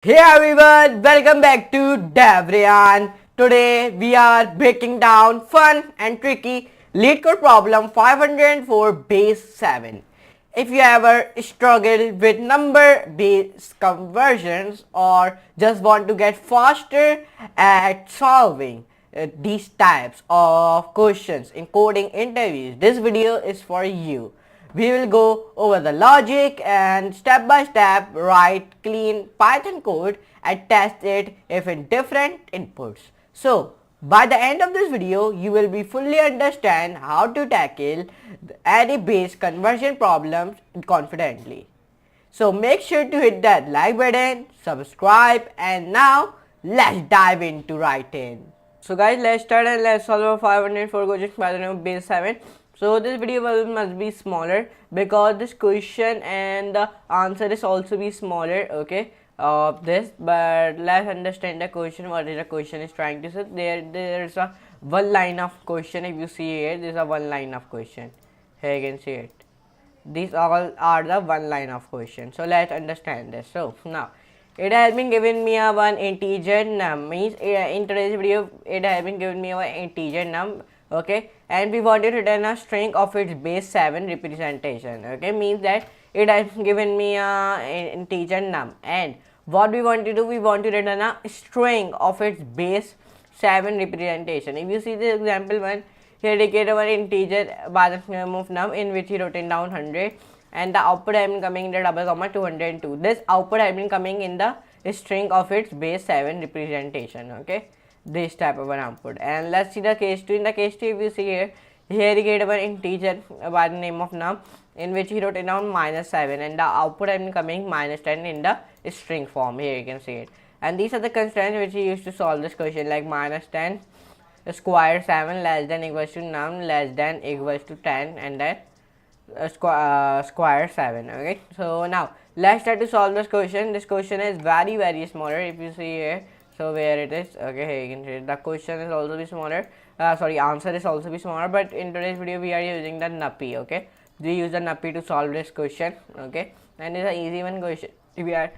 Hey everyone, welcome back to Rayyan. Today we are breaking down fun and tricky LeetCode problem 504 base 7. If you ever struggle with number based conversions or just want to get faster at solving these types of questions in coding interviews, this video is for you. We will go over the logic and step by step write clean Python code and test it if in different inputs. So by the end of this video, you will be fully understand how to tackle any base conversion problems confidently. So make sure to hit that like button, subscribe, and now let's dive into writing. So guys, let's start and let's solve a 504 questions by the name of base 7. So this video must be smaller because this question and the answer is also be smaller, okay, of this. But let's understand the question, what is the question is trying to say. There's a one line of question. If you see here, there's a one line of question. Here you can see it. These all are the one line of question. So let's understand this. So now it has been given me a one integer num, means in today's video it has been given me a integer num, okay, and we want to return a string of its base 7 representation, okay, means that it has given me a integer num, and what we want to do, we want to return a string of its base 7 representation. If you see the example 1, here they get one integer by the name of num in which he wrote it down 100, and the output has been coming in the double comma 202. This output has been coming in the string of its base 7 representation, okay, this type of an output. And let's see the case 2. In the case 2, if you see here he get one integer by the name of num in which he wrote it down -7, and the output has been coming -10 in the string form. Here you can see it, and these are the constraints which he used to solve this question, like -10 square 7 less than equals to num less than equals to 10, and then square 7, okay. So now let's try to solve this question. This question is very smaller. If you see here, so where it is, okay, here you can see it. The question is also be smaller, answer is also be smaller, but in today's video we are using the nuppy, okay. We use the nuppy to solve this question, okay, and it's an easy one question we are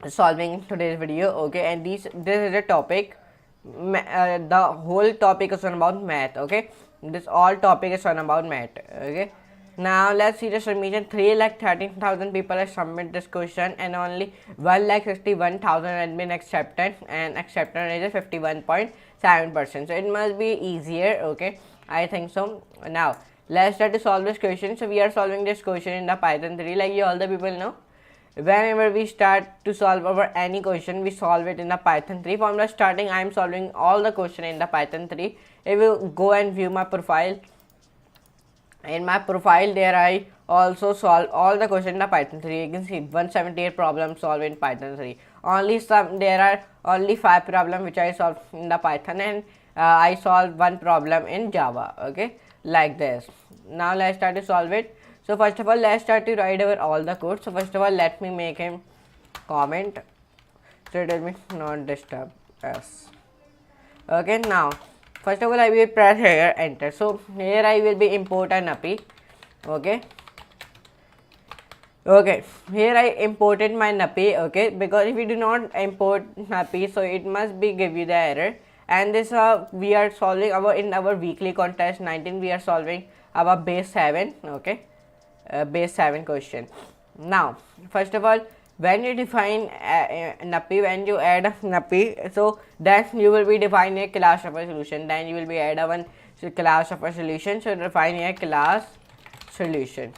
solving in today's video, okay. And this is a topic, the whole topic is on about math, okay. This all topic is on about math, okay. Now let's see the submission. 3,13,000 people have submitted this question, and only 1,61,000 has been accepted, and acceptance rate is 51.7%. So it must be easier, okay, I think so. Now let's try to solve this question. So we are solving this question in the Python 3, like you all the people know. Whenever we start to solve our any question, we solve it in the Python 3. From the starting, I am solving all the question in the Python 3. If you go and view my profile, in my profile there I also solve all the question in the Python 3. You can see 178 problems solved in Python 3. There are only 5 problems which I solved in the Python, and I solved 1 problem in Java, okay, like this. Now let's start to solve it. So first of all, let's start to write over all the code. So first of all, let me make him comment. So it will be not disturb us. Okay, now first of all I will press here enter. So here I will be import a nuppy, okay. Okay, here I imported my nuppy, okay, because if you do not import nuppy, so it must be give you the error. And this we are solving in our weekly contest 19, we are solving our base 7, okay, base 7 question. Now first of all, when you define nuppy, when you add a nuppy, so then you will be defining a class of a solution, then you will be add a one class of a solution. So define a class solution,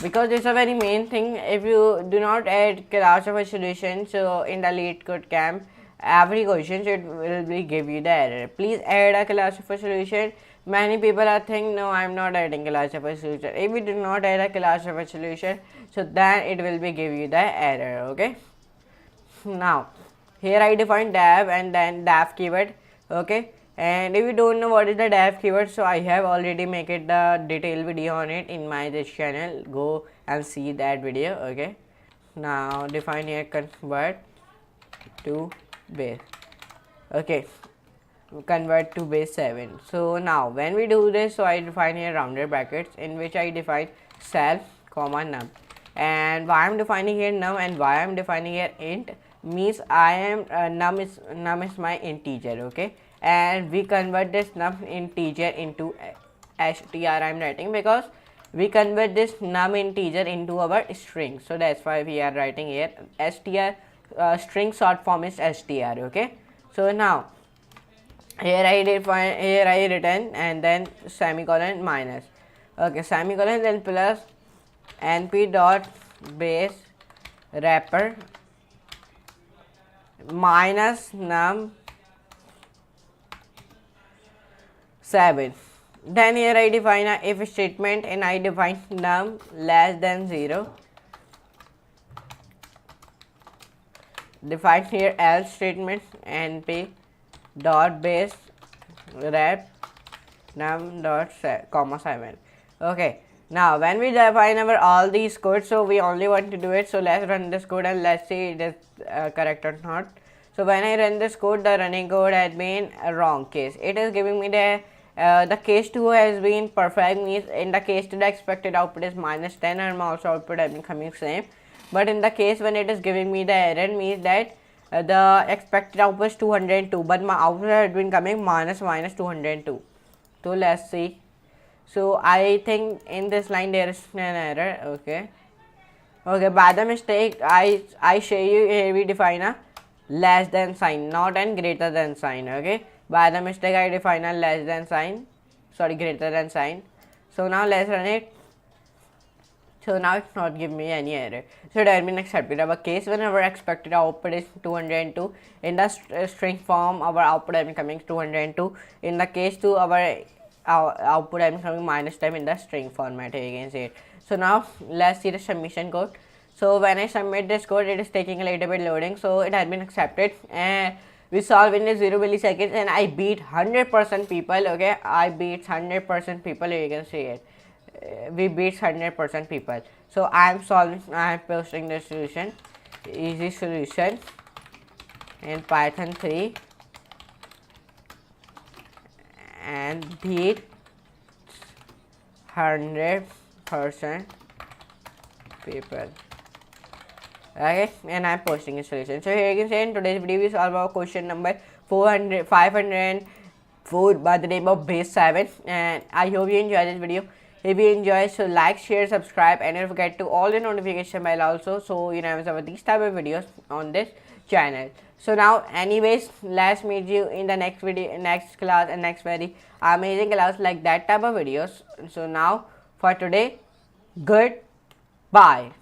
because it's a very main thing. If you do not add class of a solution, so in the LeetCode camp every question it will be give you the error. Please add a class of a solution. Many people are thinking, no, I am not adding class of a solution. If you do not add a class of a solution, so then it will be give you the error, okay. Now here I define dev and then dev keyword, okay. And if you don't know what is the dev keyword, so I have already make it the detailed video on it in my this channel. Go and see that video, okay. Now define here convert to base, okay, convert to base 7. So now when we do this, so I define here rounded brackets in which I define self comma num. and why I'm defining here num and why I'm defining here int means I am num is my integer, okay, and we convert this num integer into str I'm writing because we convert this num integer into our string, so that's why we are writing here str. String short form is str, okay. So now here I define, here I written and then semicolon minus, okay, semicolon then plus np dot base wrapper minus num 7. Then here I define a if statement and I define num less than 0. Define here else statement np dot base wrap num dot comma 7. Okay, now when we define our all these codes, so we only want to do it, so let's run this code and let's see it is correct or not. So when I run this code, the running code has been a wrong case. It is giving me the case 2 has been perfect, means in the case 2 the expected output is minus 10 and also output has been coming same, but in the case when it is giving me the error means that the expected output is 202 but my output has been coming minus 202. So let's see. So I think in this line there is an error, okay. Okay, by the mistake I show you here we define a less than sign, not an greater than sign, okay. By the mistake I define a less than sign, sorry, greater than sign. So now let's run it. So now it's not giving me any error. So it has been accepted. Our case when our expected output is 202, in the string form our output has been coming 202. In the case 2 our output has been coming minus 10 in the string format, you can see it. So now let's see the submission code. So when I submit this code, it is taking a little bit loading, so it has been accepted and we solve in 0 milliseconds and I beat 100% people, okay. I beat 100% people, you can see it. We beat 100% people. So I am posting the solution, easy solution in Python 3 and beat 100% people, okay, and I'm posting a solution. So here you can see in today's video we solve our question number 504 by the name of base 7, and I hope you enjoy this video. If you enjoy, so like, share, subscribe, and don't forget to all the notification bell also, so you never miss these type of videos on this channel. So now anyways, let's meet you in the next video, next class and next very amazing class like that type of videos. So now for today, goodbye.